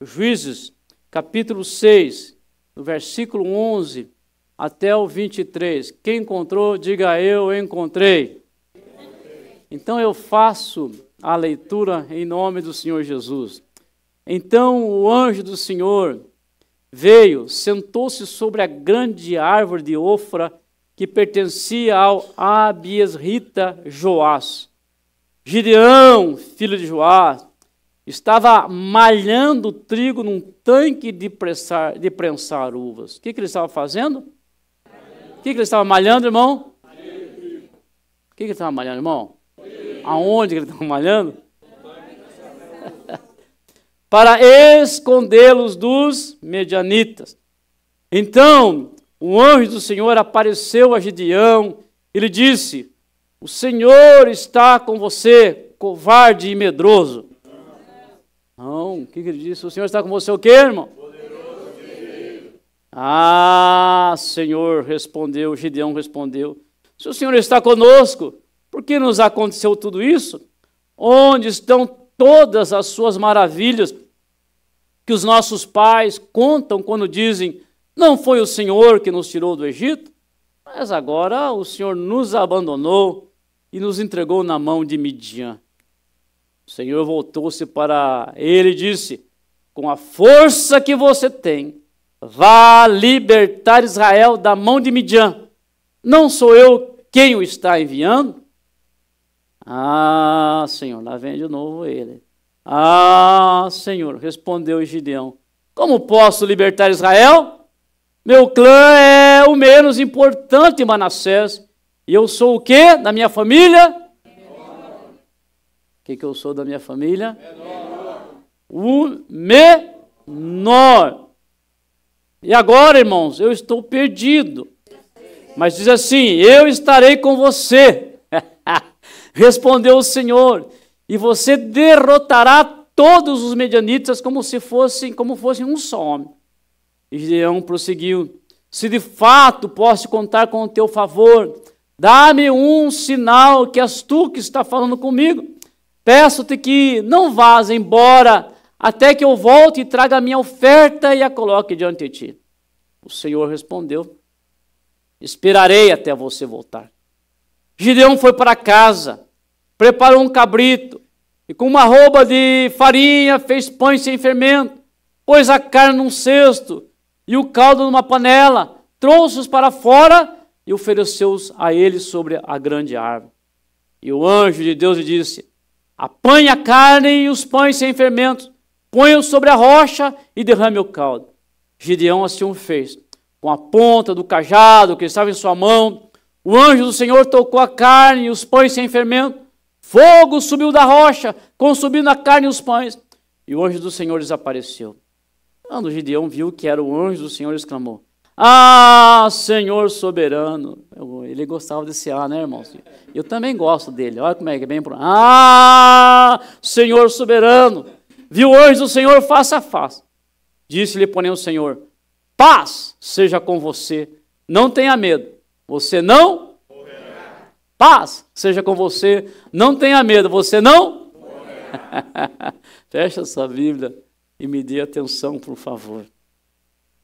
Juízes, capítulo 6, do versículo 11 até o 23. Quem encontrou, diga eu encontrei. Então eu faço a leitura em nome do Senhor Jesus. Então o anjo do Senhor veio, sentou-se sobre a grande árvore de Ofra, que pertencia ao Abiesrita Joás. Gideão, filho de Joás, estava malhando trigo num tanque de prensar uvas. O que ele estava fazendo? O que ele estava malhando, irmão? O que ele estava malhando, irmão? Aonde ele estava malhando? Para escondê-los dos medianitas. Então, o anjo do Senhor apareceu a Gideão e lhe disse: o Senhor está com você, covarde e medroso. Não, o que ele disse? O Senhor está com você o quê, irmão? Ah, Senhor, respondeu, Gideão respondeu. Se o Senhor está conosco, por que nos aconteceu tudo isso? Onde estão todas as suas maravilhas que os nossos pais contam quando dizem: não foi o Senhor que nos tirou do Egito? Mas agora o Senhor nos abandonou e nos entregou na mão de Midian. O Senhor voltou-se para ele e disse: com a força que você tem, vá libertar Israel da mão de Midian. Não sou eu quem o está enviando? Ah, Senhor, lá vem de novo ele. Ah, Senhor, respondeu Gideão, como posso libertar Israel? Meu clã é o menos importante em Manassés. E eu sou o quê da minha família? O que eu sou da minha família? O menor. E agora, irmãos, eu estou perdido. Mas diz assim: eu estarei com você. Respondeu o Senhor, e você derrotará todos os medianitas como fossem um só homem. E Gideão prosseguiu: se de fato posso contar com o teu favor, dá-me um sinal que és tu que está falando comigo. Peço-te que não vás embora até que eu volte e traga a minha oferta e a coloque diante de ti. O Senhor respondeu: esperarei até você voltar. Gideão foi para casa, preparou um cabrito e com uma arroba de farinha fez pães sem fermento, pôs a carne num cesto e o caldo numa panela, trouxe-os para fora e ofereceu-os a ele sobre a grande árvore. E o anjo de Deus lhe disse: apanhe a carne e os pães sem fermento, ponha-os sobre a rocha e derrame o caldo. Gideão assim o fez. Com a ponta do cajado que estava em sua mão, o anjo do Senhor tocou a carne e os pães sem fermento. Fogo subiu da rocha, consumindo a carne e os pães. E o anjo do Senhor desapareceu. Quando Gideão viu que era o anjo do Senhor, exclamou: ah, Senhor soberano. Ele gostava desse né, irmãos? Eu também gosto dele. Olha como é que é bem pronto. Ah, Senhor soberano. Viu o anjo do Senhor face a face. Disse-lhe, porém, o Senhor: paz seja com você. Não tenha medo. Você não morrerá. Paz seja com você. Não tenha medo. Você não morrerá. Fecha sua Bíblia e me dê atenção, por favor.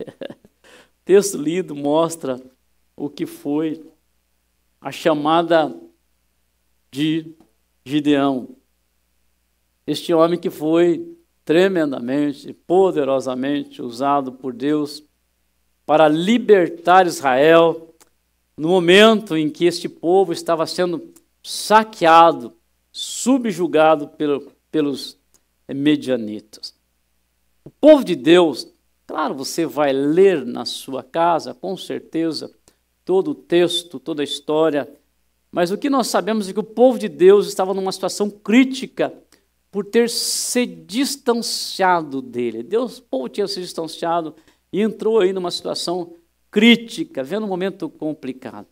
O texto lido mostra o que foi a chamada de Gideão. Este homem que foi tremendamente, poderosamente usado por Deus para libertar Israel no momento em que este povo estava sendo saqueado, subjugado pelos medianitas. O povo de Deus, claro, você vai ler na sua casa, com certeza, todo o texto, toda a história, mas o que nós sabemos é que o povo de Deus estava numa situação crítica por ter se distanciado dele. O povo tinha se distanciado e entrou aí numa situação crítica, vendo um momento complicado.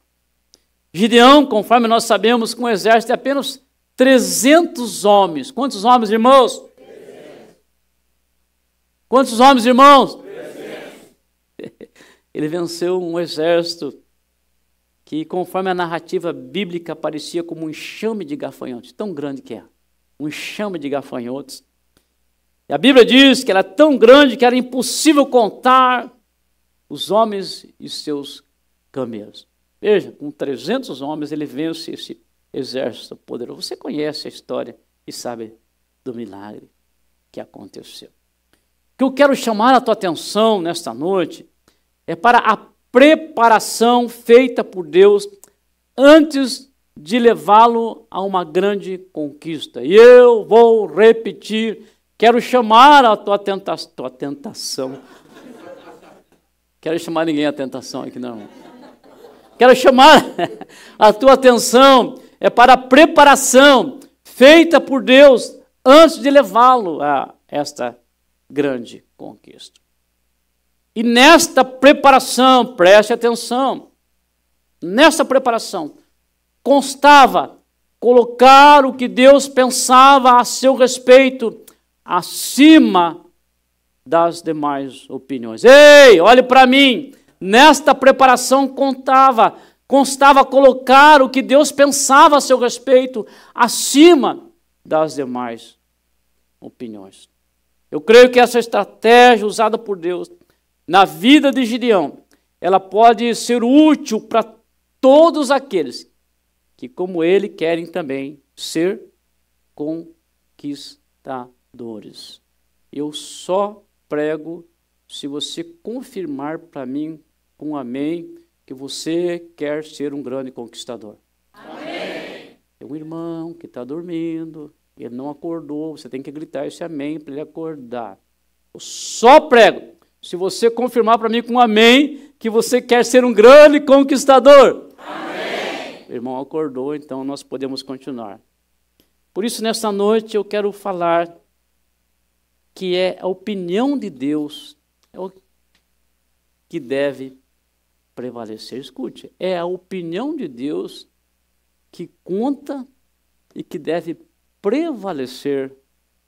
Gideão, conforme nós sabemos, com um exército de apenas 300 homens. Quantos homens, irmãos? 300. Quantos homens, irmãos? 300. Ele venceu um exército que, conforme a narrativa bíblica, parecia como um enxame de gafanhotos, tão grande que é, um enxame de gafanhotos. E a Bíblia diz que era tão grande que era impossível contar os homens e seus camelos. Veja, com 300 homens ele vence esse exército poderoso. Você conhece a história e sabe do milagre que aconteceu. O que eu quero chamar a tua atenção nesta noite é para a preparação feita por Deus antes de levá-lo a uma grande conquista. E eu vou repetir, quero chamar a tua tentação. Quero chamar ninguém à tentação aqui, não. Quero chamar a tua atenção para a preparação feita por Deus antes de levá-lo a esta grande conquista. E nesta preparação, preste atenção, nesta preparação constava colocar o que Deus pensava a seu respeito acima das demais opiniões. Ei, olhe para mim, nesta preparação constava colocar o que Deus pensava a seu respeito acima das demais opiniões. Eu creio que essa estratégia usada por Deus na vida de Gideão, ela pode ser útil para todos aqueles que, como ele, querem também ser conquistadores. Eu só prego se você confirmar para mim com um amém que você quer ser um grande conquistador. Amém. Tem um irmão que está dormindo, ele não acordou, você tem que gritar esse amém para ele acordar. Eu só prego se você confirmar para mim com um amém que você quer ser um grande conquistador. Amém. O irmão acordou, então nós podemos continuar. Por isso, nessa noite, eu quero falar que é a opinião de Deus é o que deve prevalecer. Escute, é a opinião de Deus que conta e que deve prevalecer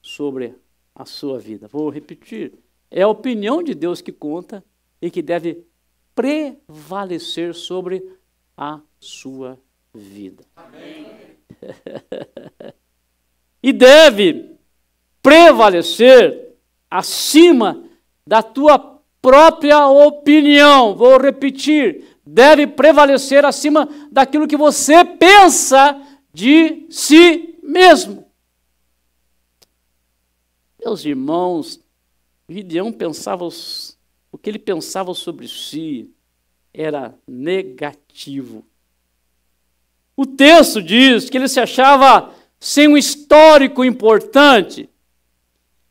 sobre a sua vida. Vou repetir. É a opinião de Deus que conta e que deve prevalecer sobre a sua vida. Amém. E deve prevalecer acima da tua própria opinião. Vou repetir. Deve prevalecer acima daquilo que você pensa de si mesmo. Meus irmãos, Gideão pensava, o que ele pensava sobre si era negativo. O texto diz que ele se achava sem um histórico importante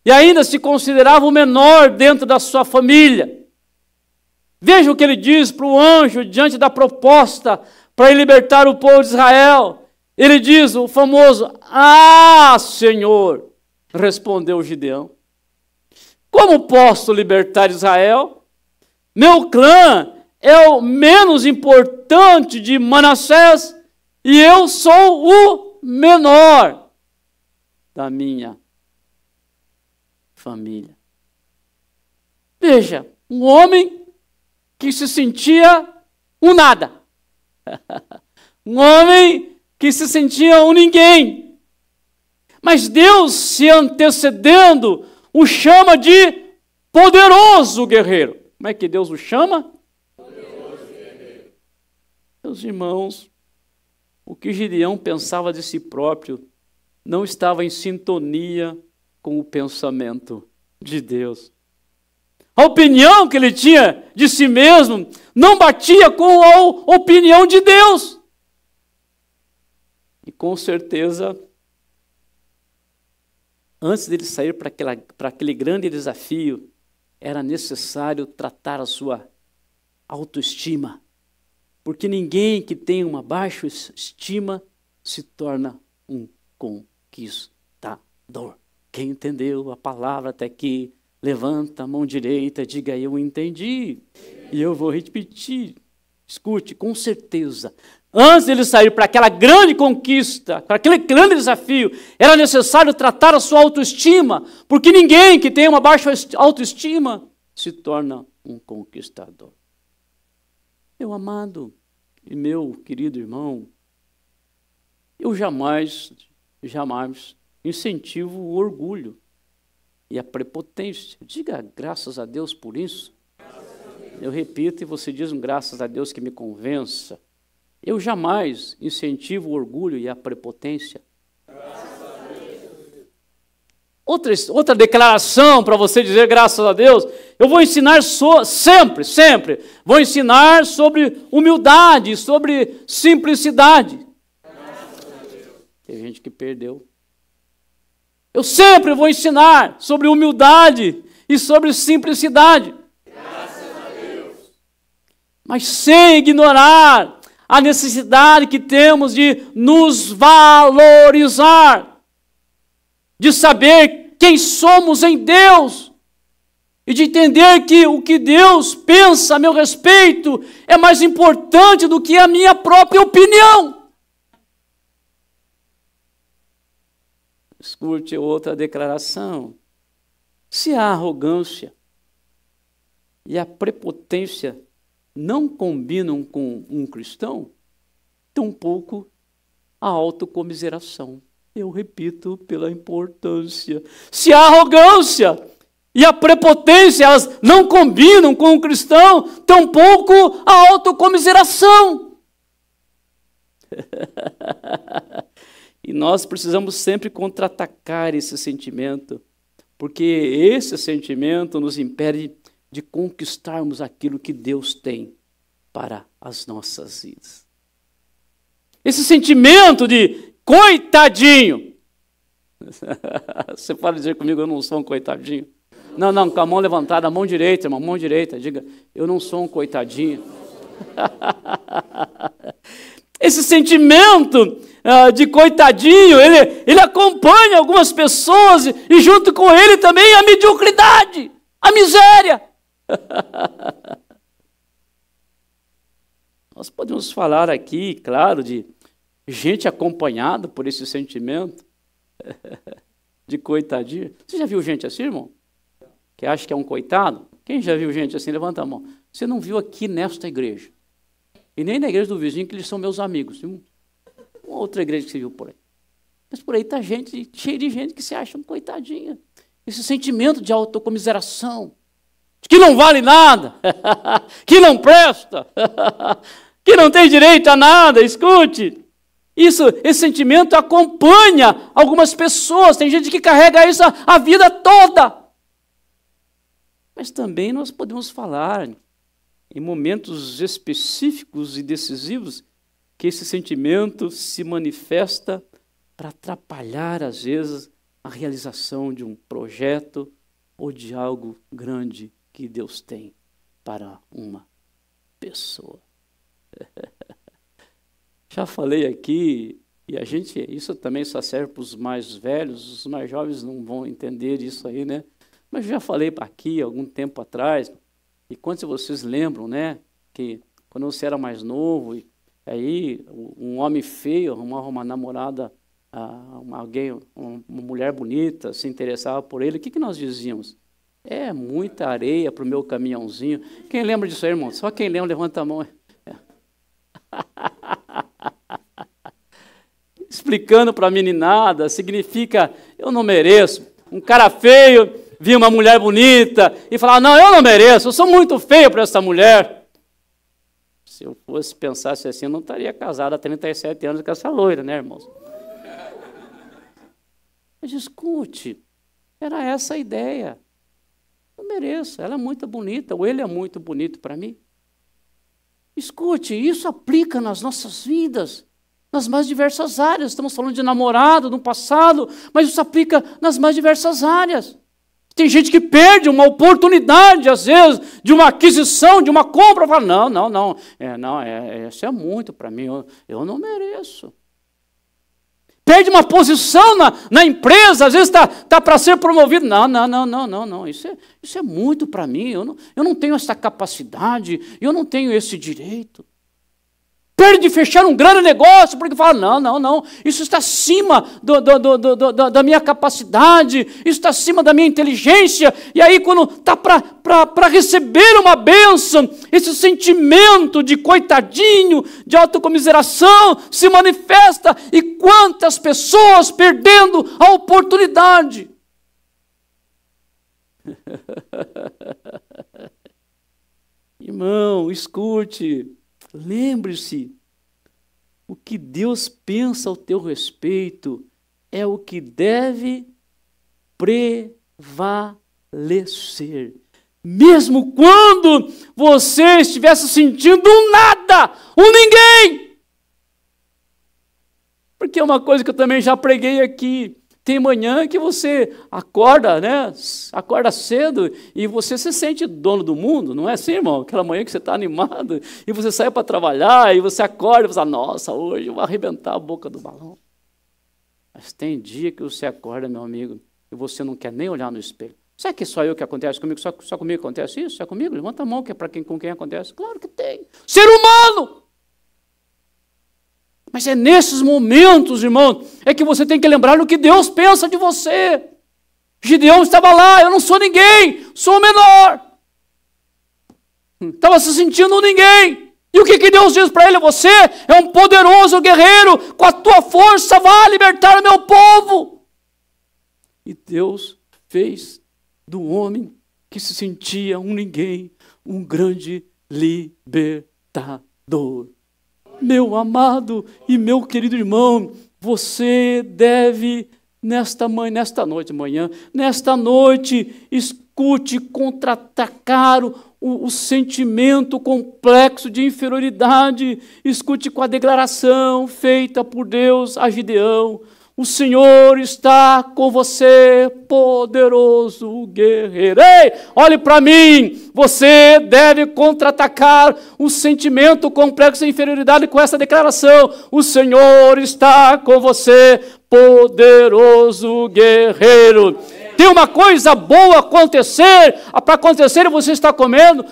e ainda se considerava o menor dentro da sua família. Veja o que ele diz para o anjo diante da proposta para libertar o povo de Israel. Ele diz, o famoso, "Ah, Senhor", respondeu Gideão. "Como posso libertar Israel? Meu clã é o menos importante de Manassés e eu sou o menor da minha família." Veja, um homem que se sentia um nada. Um homem que se sentia um ninguém. Mas Deus, se antecedendo, o chama de poderoso guerreiro. Como é que Deus o chama? Poderoso guerreiro. Meus irmãos, o que Gideão pensava de si próprio não estava em sintonia com o pensamento de Deus. A opinião que ele tinha de si mesmo não batia com a opinião de Deus. E com certeza, antes dele sair para aquele grande desafio, era necessário tratar a sua autoestima. Porque ninguém que tem uma baixa estima se torna um conquistador. Quem entendeu a palavra até aqui, levanta a mão direita e diga: "Eu entendi". E eu vou repetir. Escute, com certeza. Antes de ele sair para aquela grande conquista, para aquele grande desafio, era necessário tratar a sua autoestima, porque ninguém que tem uma baixa autoestima se torna um conquistador. Meu amado e meu querido irmão, eu jamais incentivo o orgulho. e a prepotência. Diga graças a Deus por isso. Eu repito e você diz graças a Deus que me convença. Eu jamais incentivo o orgulho e a prepotência. Outra declaração para você dizer graças a Deus, eu vou ensinar sempre, vou ensinar sobre humildade, sobre simplicidade. Tem gente que perdeu. Eu sempre vou ensinar sobre humildade e sobre simplicidade. Graças a Deus. Mas sem ignorar a necessidade que temos de nos valorizar, de saber quem somos em Deus e de entender que o que Deus pensa a meu respeito é mais importante do que a minha própria opinião. Escute outra declaração. Se a arrogância e a prepotência não combinam com um cristão, tampouco a autocomiseração. Eu repito, pela importância. Se a arrogância e a prepotência elas não combinam com um cristão, tampouco a autocomiseração. E nós precisamos sempre contra-atacar esse sentimento, porque esse sentimento nos impede de conquistarmos aquilo que Deus tem para as nossas vidas. Esse sentimento de coitadinho. Você pode dizer comigo, eu não sou um coitadinho? Não, com a mão levantada, a mão direita, irmão, mão direita, diga, eu não sou um coitadinho. Esse sentimento de coitadinho, ele acompanha algumas pessoas e junto com ele também a mediocridade, a miséria. Nós podemos falar aqui, claro, de gente acompanhada por esse sentimento de coitadinho. Você já viu gente assim, irmão? Que acha que é um coitado? Quem já viu gente assim? Levanta a mão. Você não viu aqui nesta igreja. E nem na igreja do vizinho, que eles são meus amigos. Uma outra igreja que você viu por aí. Mas por aí está gente, cheio de gente que se acha um coitadinho. Esse sentimento de autocomiseração, de que não vale nada, que não presta, que não tem direito a nada. Escute, esse sentimento acompanha algumas pessoas. Tem gente que carrega isso a vida toda. Mas também nós podemos falar em momentos específicos e decisivos que esse sentimento se manifesta para atrapalhar, às vezes, a realização de um projeto ou de algo grande que Deus tem para uma pessoa. Já falei aqui, e isso também só serve para os mais velhos, os mais jovens não vão entender isso aí, né? Mas eu já falei aqui algum tempo atrás, e quantos de vocês lembram, né, que quando você era mais novo, e aí um homem feio arrumava uma namorada, uma mulher bonita, se interessava por ele, o que nós dizíamos? É muita areia para o meu caminhãozinho. Quem lembra disso aí, irmão? Só quem lembra, levanta a mão. Explicando para a meninada, significa, eu não mereço. Um cara feio via uma mulher bonita e falava, não, eu não mereço, eu sou muito feio para essa mulher. Se eu fosse pensasse assim, eu não estaria casado há 37 anos com essa loira, né, irmãos? Mas escute, era essa a ideia. Eu mereço, ela é muito bonita, ou ele é muito bonito para mim. Escute, isso aplica nas nossas vidas, nas mais diversas áreas. Estamos falando de namorado, no passado, mas isso aplica nas mais diversas áreas. Tem gente que perde uma oportunidade, às vezes, de uma aquisição, de uma compra, fala, não, isso é muito para mim, eu não mereço. Perde uma posição na empresa, às vezes está para ser promovido. Não, isso é muito para mim, eu não tenho essa capacidade, eu não tenho esse direito. Perde de fechar um grande negócio, porque fala, não, isso está acima da minha capacidade, isso está acima da minha inteligência, e aí quando está para receber uma bênção, esse sentimento de coitadinho, de autocomiseração, se manifesta, e quantas pessoas perdendo a oportunidade. Irmão, escute, lembre-se, o que Deus pensa ao teu respeito é o que deve prevalecer. Mesmo quando você estivesse sentindo um nada, um ninguém. Porque é uma coisa que eu também já preguei aqui. Tem manhã que você acorda, né? Acorda cedo e você se sente dono do mundo, não é assim, irmão? Aquela manhã que você está animado e você sai para trabalhar e você acorda e você fala, nossa, hoje eu vou arrebentar a boca do balão. Mas tem dia que você acorda, meu amigo, e você não quer nem olhar no espelho. Será que é só eu que acontece comigo? Só comigo acontece isso? Só comigo? Levanta a mão, que é para com quem acontece. Claro que tem. Ser humano! Mas é nesses momentos, irmão, é que você tem que lembrar o que Deus pensa de você. Gideão estava lá, eu não sou ninguém, sou o menor. Estava se sentindo um ninguém. E o que Deus diz para ele? Você é um poderoso guerreiro, com a tua força vai libertar o meu povo. E Deus fez do homem que se sentia um ninguém, um grande libertador. Meu amado e meu querido irmão, você deve, nesta noite, escute, contra-atacar o sentimento complexo de inferioridade. Escute com a declaração feita por Deus a Gideão. O Senhor está com você, poderoso guerreiro. Ei, olhe para mim. Você deve contra-atacar o sentimento complexo de inferioridade com essa declaração. O Senhor está com você, poderoso guerreiro. Tem uma coisa boa para acontecer e você está comendo.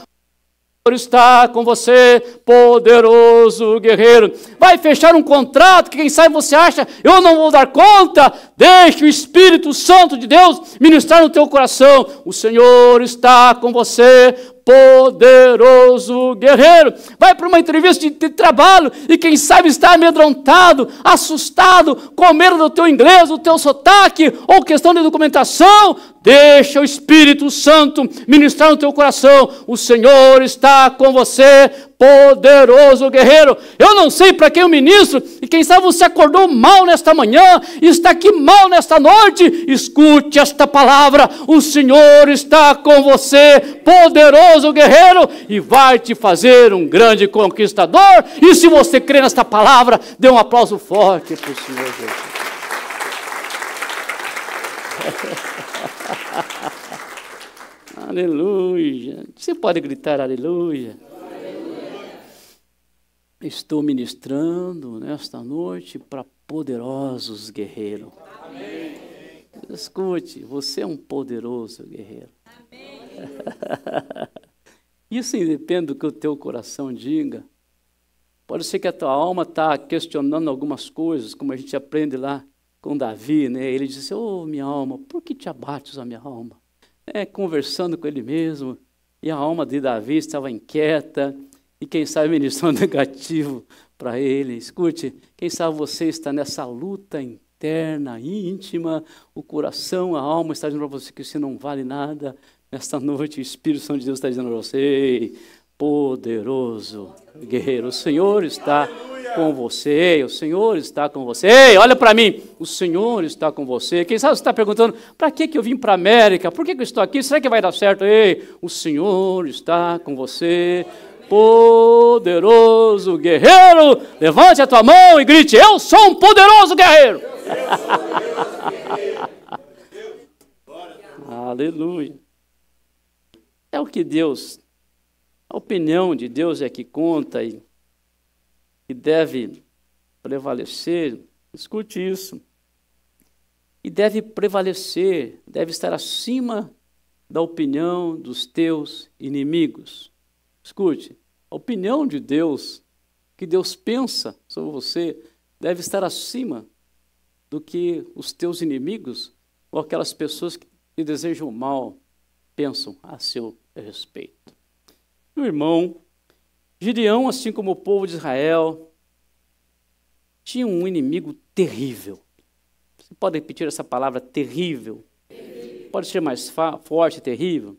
Está com você, poderoso guerreiro. Vai fechar um contrato que quem sabe você acha, eu não vou dar conta. Deixe o Espírito Santo de Deus ministrar no teu coração. O Senhor está com você, poderoso guerreiro. Vai para uma entrevista de trabalho e quem sabe está amedrontado, assustado, com medo do teu inglês, do teu sotaque, ou questão de documentação. Deixa o Espírito Santo ministrar no teu coração. O Senhor está com você, poderoso guerreiro. Eu não sei para quem eu ministro, e quem sabe você acordou mal nesta manhã, e está aqui mal nesta noite. Escute esta palavra. O Senhor está com você, poderoso guerreiro, e vai te fazer um grande conquistador. E se você crê nesta palavra, dê um aplauso forte para o Senhor Jesus. Aleluia. Você pode gritar aleluia. Aleluia. Estou ministrando nesta noite para poderosos guerreiros. Amém. Escute, você é um poderoso guerreiro. Amém. Isso independe do que o teu coração diga. Pode ser que a tua alma está questionando algumas coisas, como a gente aprende lá com Davi, né? Ele disse, minha alma, por que te abates a minha alma? Conversando com ele mesmo, e a alma de Davi estava inquieta, e quem sabe ministrando negativo para ele. Escute, quem sabe você está nessa luta interna, íntima, o coração, a alma está dizendo para você que você não vale nada. Nesta noite o Espírito Santo de Deus está dizendo para você, poderoso guerreiro, o Senhor está com você, o Senhor está com você. Ei, olha para mim, o Senhor está com você. Quem sabe você está perguntando, para que eu vim para a América? Por que eu estou aqui? Será que vai dar certo? Ei, o Senhor está com você, poderoso guerreiro. Levante a tua mão e grite, eu sou um poderoso guerreiro. Aleluia. É o que Deus, a opinião de Deus é que conta e deve prevalecer. Escute isso. E deve prevalecer, deve estar acima da opinião dos teus inimigos. Escute, a opinião de Deus, que Deus pensa sobre você, deve estar acima do que os teus inimigos ou aquelas pessoas que te desejam mal pensam a seu respeito. Meu irmão, Gideão, assim como o povo de Israel, tinha um inimigo terrível. Você pode repetir essa palavra, terrível? Terrível. Pode ser mais forte e terrível?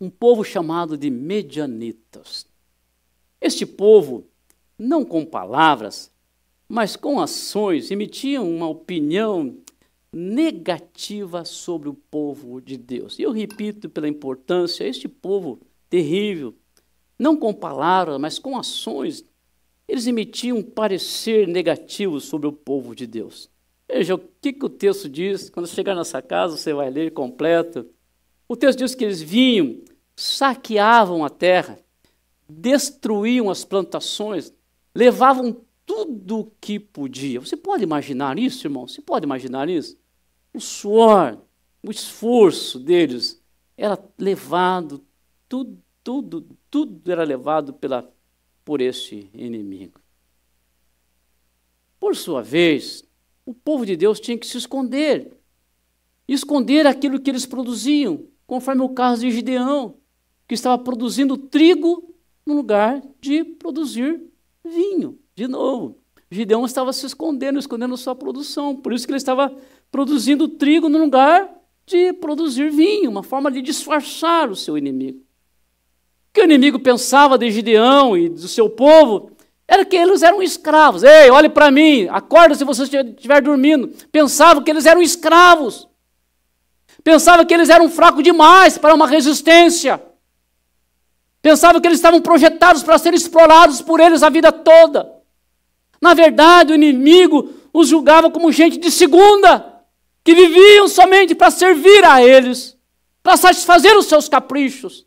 Um povo chamado de medianitas. Este povo, não com palavras, mas com ações, emitiam uma opinião negativa sobre o povo de Deus. E eu repito pela importância, este povo terrível, não com palavras, mas com ações, eles emitiam um parecer negativo sobre o povo de Deus. Veja o que o texto diz, quando chegar nessa casa, você vai ler completo. O texto diz que eles vinham, saqueavam a terra, destruíam as plantações, levavam tudo o que podia. Você pode imaginar isso, irmão? Você pode imaginar isso? O suor, o esforço deles era levado, tudo era levado por esse inimigo. Por sua vez, o povo de Deus tinha que se esconder aquilo que eles produziam, conforme o caso de Gideão, que estava produzindo trigo no lugar de produzir vinho. De novo, Gideão estava se escondendo sua produção, por isso que ele estava produzindo trigo no lugar de produzir vinho, uma forma de disfarçar o seu inimigo. O que o inimigo pensava de Gideão e do seu povo era que eles eram escravos. Ei, olhe para mim, acorda se você estiver dormindo. Pensava que eles eram escravos. Pensava que eles eram fracos demais para uma resistência. Pensava que eles estavam projetados para serem explorados por eles a vida toda. Na verdade, o inimigo os julgava como gente de segunda, que viviam somente para servir a eles, para satisfazer os seus caprichos.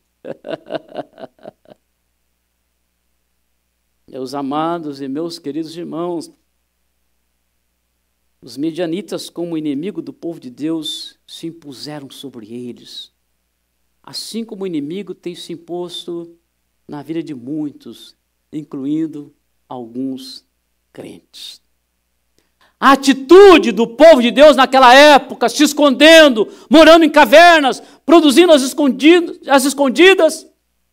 Meus amados e meus queridos irmãos, os medianitas, como inimigo do povo de Deus, se impuseram sobre eles, assim como o inimigo tem se imposto na vida de muitos, incluindo alguns crentes. A atitude do povo de Deus naquela época, se escondendo, morando em cavernas, produzindo as escondidas,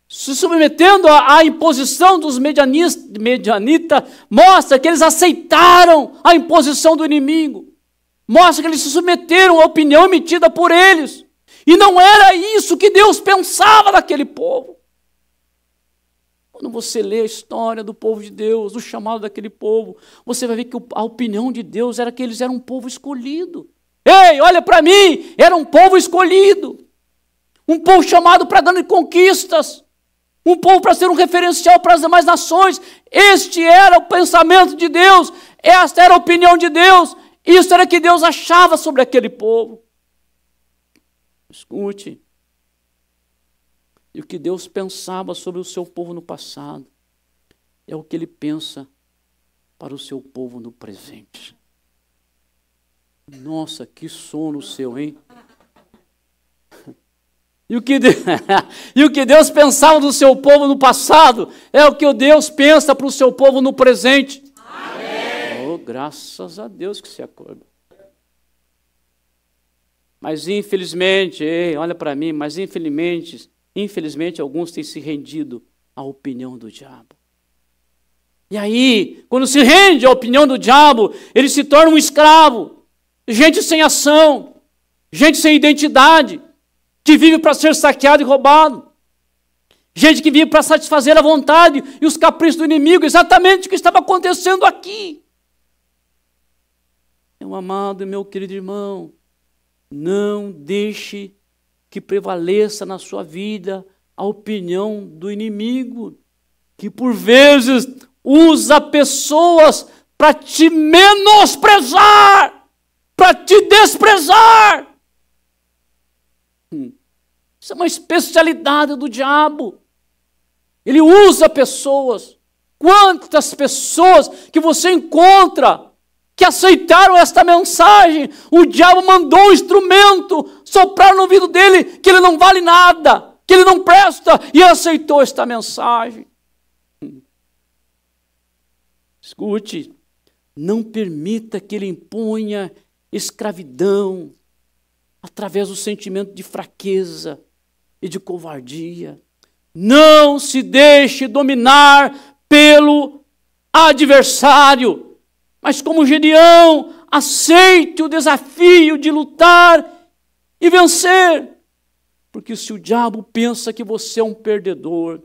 se submetendo à imposição dos medianitas, mostra que eles aceitaram a imposição do inimigo. Mostra que eles se submeteram à opinião emitida por eles. E não era isso que Deus pensava daquele povo. Quando você lê a história do povo de Deus, o chamado daquele povo, você vai ver que a opinião de Deus era que eles eram um povo escolhido. Ei, olha para mim, era um povo escolhido. Um povo chamado para grandes conquistas. Um povo para ser um referencial para as demais nações. Este era o pensamento de Deus. Esta era a opinião de Deus. Isso era o que Deus achava sobre aquele povo. Escute. E o que Deus pensava sobre o seu povo no passado é o que Ele pensa para o seu povo no presente. Nossa, que sono seu, hein? E o que Deus pensava do seu povo no passado é o que Deus pensa para o seu povo no presente. Amém. Oh, graças a Deus que se acorda. Mas infelizmente, olha para mim, mas infelizmente alguns têm se rendido à opinião do diabo. E aí, quando se rende à opinião do diabo, ele se torna um escravo, gente sem ação, gente sem identidade, que vive para ser saqueado e roubado, gente que vive para satisfazer a vontade e os caprichos do inimigo, exatamente o que estava acontecendo aqui. Meu amado e meu querido irmão, não deixe que prevaleça na sua vida a opinião do inimigo, que por vezes usa pessoas para te menosprezar, para te desprezar. Isso é uma especialidade do diabo. Ele usa pessoas. Quantas pessoas que você encontra que aceitaram esta mensagem, o diabo mandou um instrumento soprar no ouvido dele que ele não vale nada, que ele não presta, e ele aceitou esta mensagem. Escute, não permita que ele imponha escravidão através do sentimento de fraqueza e de covardia. Não se deixe dominar pelo adversário, mas como Gideão, aceite o desafio de lutar e vencer. Porque se o diabo pensa que você é um perdedor,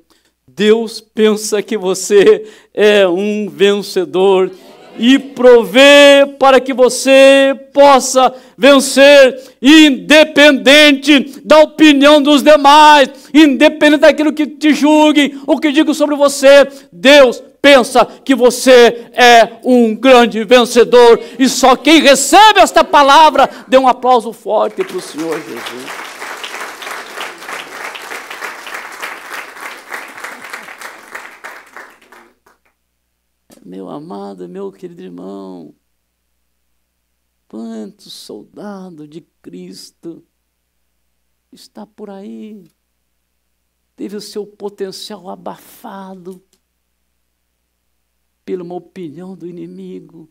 Deus pensa que você é um vencedor e provê para que você possa vencer, independente da opinião dos demais, independente daquilo que te julguem ou que digam sobre você. Deus pensa que você é um grande vencedor, e só quem recebe esta palavra, dê um aplauso forte para o Senhor Jesus. Meu amado, meu querido irmão, quantos soldados de Cristo está por aí, teve o seu potencial abafado por uma opinião do inimigo.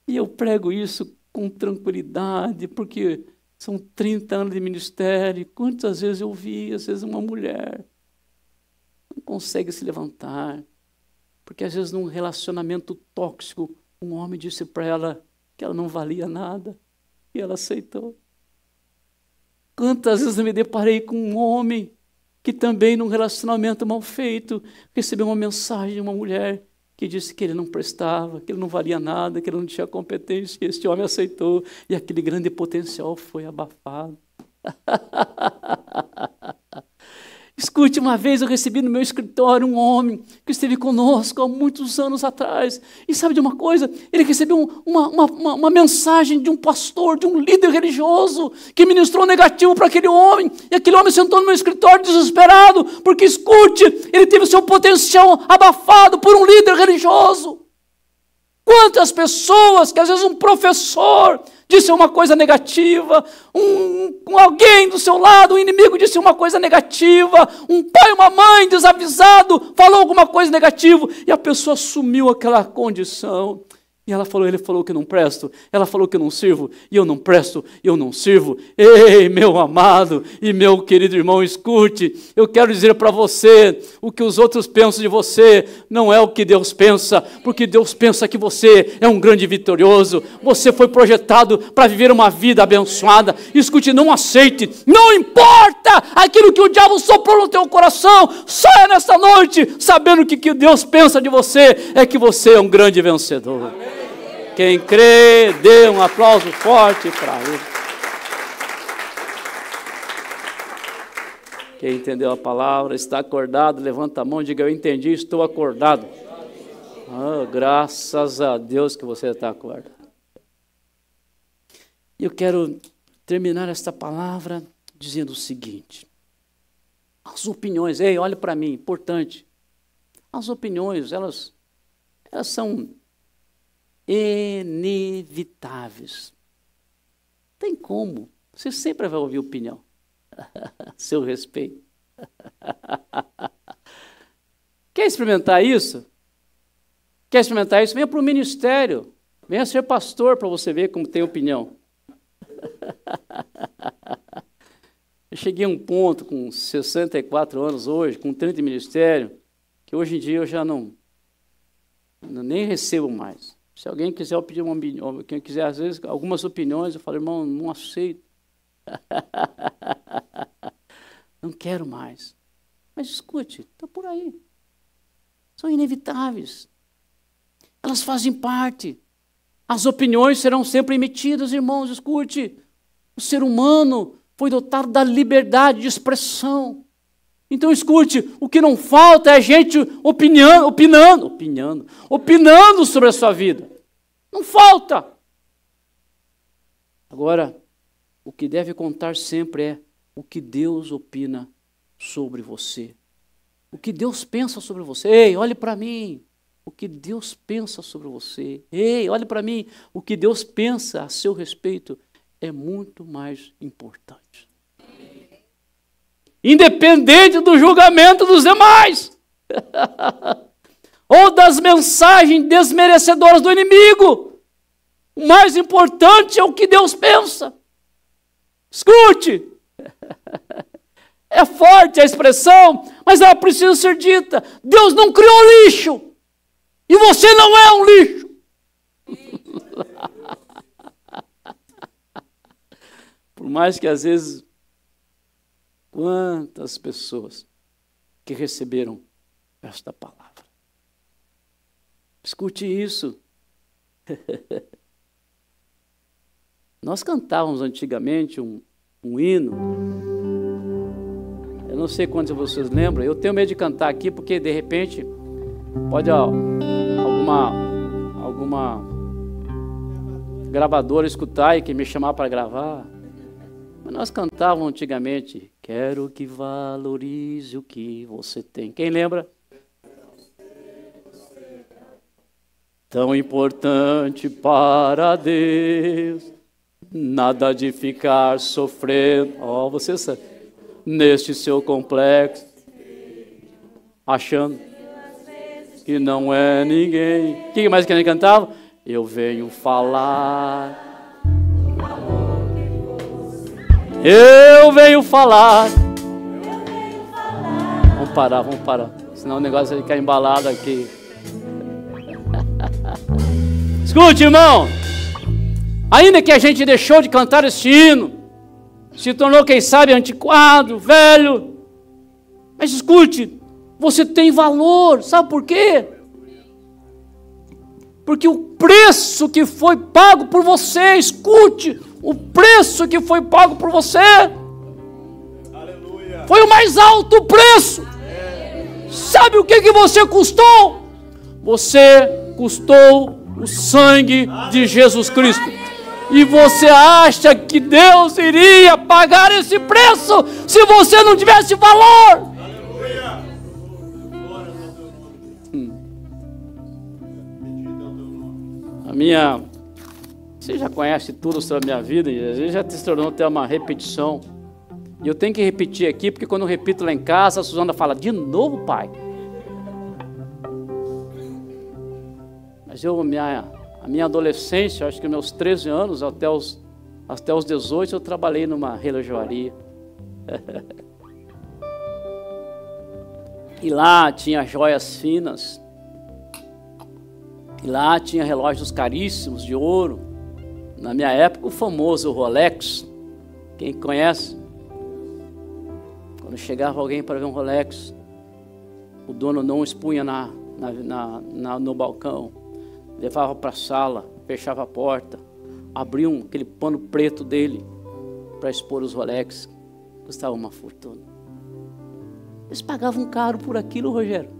E eu prego isso com tranquilidade, porque são 30 anos de ministério. Quantas vezes eu vi, às vezes, uma mulher não consegue se levantar, porque às vezes num relacionamento tóxico, um homem disse para ela que ela não valia nada, e ela aceitou. Quantas vezes eu me deparei com um homem que também num relacionamento mal feito, recebeu uma mensagem de uma mulher que disse que ele não prestava, que ele não valia nada, que ele não tinha competência, e este homem aceitou, e aquele grande potencial foi abafado. Escute, uma vez eu recebi no meu escritório um homem que esteve conosco há muitos anos atrás. E sabe de uma coisa? Ele recebeu uma mensagem de um pastor, de um líder religioso, que ministrou negativo para aquele homem. E aquele homem sentou no meu escritório desesperado, porque, escute, ele teve o seu potencial abafado por um líder religioso. Quantas pessoas que às vezes um professor disse uma coisa negativa, alguém do seu lado, um inimigo disse uma coisa negativa, um pai, uma mãe desavisado falou alguma coisa negativa, e a pessoa assumiu aquela condição. E ela falou, ele falou que eu não presto, ela falou que eu não sirvo, e eu não presto, eu não sirvo. Ei, meu amado e meu querido irmão, escute, eu quero dizer para você, o que os outros pensam de você não é o que Deus pensa, porque Deus pensa que você é um grande vitorioso, você foi projetado para viver uma vida abençoada. Escute, não aceite, não importa aquilo que o diabo soprou no teu coração, saia nesta noite, sabendo que o que Deus pensa de você é que você é um grande vencedor. Amém. Quem crê, dê um aplauso forte para ele. Quem entendeu a palavra, está acordado, levanta a mão e diga, eu entendi, estou acordado. Oh, graças a Deus que você está acordado. E eu quero terminar esta palavra dizendo o seguinte. As opiniões, ei, olha para mim, importante. As opiniões, elas são inevitáveis. Tem como. Você sempre vai ouvir opinião. Seu respeito. Quer experimentar isso? Quer experimentar isso? Venha para o ministério. Venha ser pastor para você ver como tem opinião. Eu cheguei a um ponto com 64 anos hoje, com 30 de ministério, que hoje em dia eu já nem recebo mais. Se alguém quiser pedir uma opinião, quem quiser, às vezes, algumas opiniões, eu falo, irmão, não aceito. Não quero mais. Mas escute, está por aí. São inevitáveis. Elas fazem parte. As opiniões serão sempre emitidas, irmãos, escute. O ser humano foi dotado da liberdade de expressão. Então, escute, o que não falta é a gente opinando sobre a sua vida. Não falta. Agora, o que deve contar sempre é o que Deus opina sobre você. O que Deus pensa sobre você. Ei, olhe para mim. O que Deus pensa sobre você. Ei, olhe para mim. O que Deus pensa a seu respeito é muito mais importante. Independente do julgamento dos demais, ou das mensagens desmerecedoras do inimigo, o mais importante é o que Deus pensa. Escute, é forte a expressão, mas ela precisa ser dita. Deus não criou lixo, e você não é um lixo. Por mais que às vezes, quantas pessoas que receberam esta palavra. Escute isso. Nós cantávamos antigamente um hino. Eu não sei quantos de vocês lembram. Eu tenho medo de cantar aqui porque de repente pode alguma gravadora escutar e que me chamar para gravar. Mas nós cantávamos antigamente: quero que valorize o que você tem. Quem lembra? Tão importante para Deus, nada de ficar sofrendo. Ó, você sabe, neste seu complexo, achando que não é ninguém. O que mais que ele cantava? Eu venho falar. Eu venho falar. Vamos parar. Senão o negócio vai ficar embalado aqui. Escute, irmão. Ainda que a gente deixou de cantar esse hino, se tornou, quem sabe, antiquado, velho. Mas escute, você tem valor. Sabe por quê? Porque o preço que foi pago por você, escute, o preço que foi pago por você, aleluia, foi o mais alto preço. Sabe o que você custou? Você custou o sangue de Jesus Cristo. E você acha que Deus iria pagar esse preço se você não tivesse valor? Você já conhece tudo sobre a minha vida e às vezes já se tornou até uma repetição. E eu tenho que repetir aqui, porque quando eu repito lá em casa, a Suzana fala: de novo, pai? Mas a minha adolescência, acho que meus 13 anos até os 18, eu trabalhei numa relojoaria. E lá tinha joias finas. E lá tinha relógios caríssimos de ouro. Na minha época, o famoso Rolex. Quem conhece? Quando chegava alguém para ver um Rolex, o dono não expunha no balcão. Levava para a sala, fechava a porta, abriam aquele pano preto dele para expor os Rolex. Custava uma fortuna. Eles pagavam caro por aquilo, Rogério.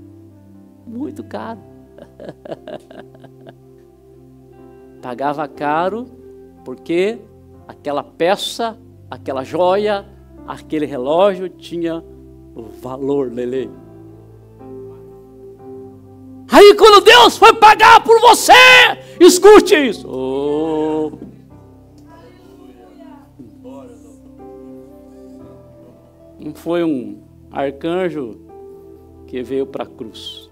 Muito caro. Pagava caro porque aquela peça, aquela joia, aquele relógio tinha valor, Lelê. Aí quando Deus foi pagar por você, escute isso. Oh. Não foi um arcanjo que veio para a cruz.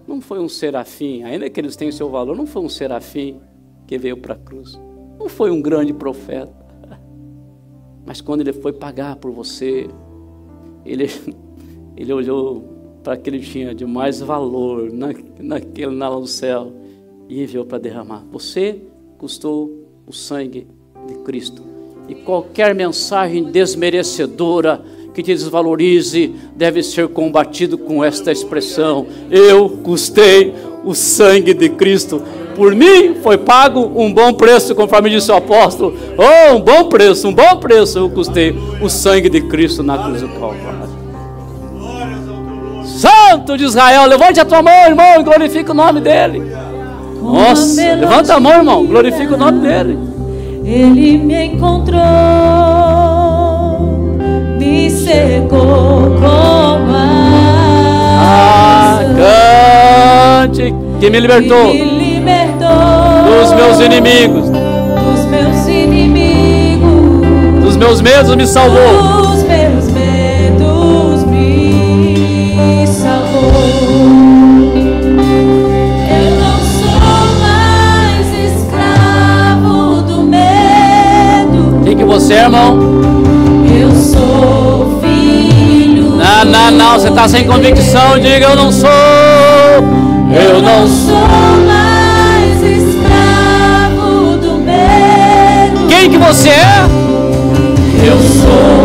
Não foi um serafim, ainda que eles tenham seu valor, não foi um serafim que veio para a cruz. Não foi um grande profeta. Mas quando ele foi pagar por você, ele olhou para aquele que tinha de mais valor naquele lá no céu e enviou para derramar. Você custou o sangue de Cristo. E qualquer mensagem desmerecedora que te desvalorize deve ser combatido com esta expressão: eu custei o sangue de Cristo. Por mim foi pago um bom preço, conforme disse o apóstolo. Oh, um bom preço eu custei o sangue de Cristo na cruz do Calvário. Santo de Israel, levante a tua mão, irmão, e glorifica o nome dele. Nossa, levanta a mão, irmão, glorifica o nome dele. Ele me encontrou, me secou com cante, que me libertou, dos meus inimigos, dos meus medos me salvou. Dos meus medos me salvou. Eu não sou mais escravo do medo. Quem que você é, irmão? Eu sou filho. Não, você está sem convicção. Diga: eu não sou. Eu não sou mais escravo você é? Eu sou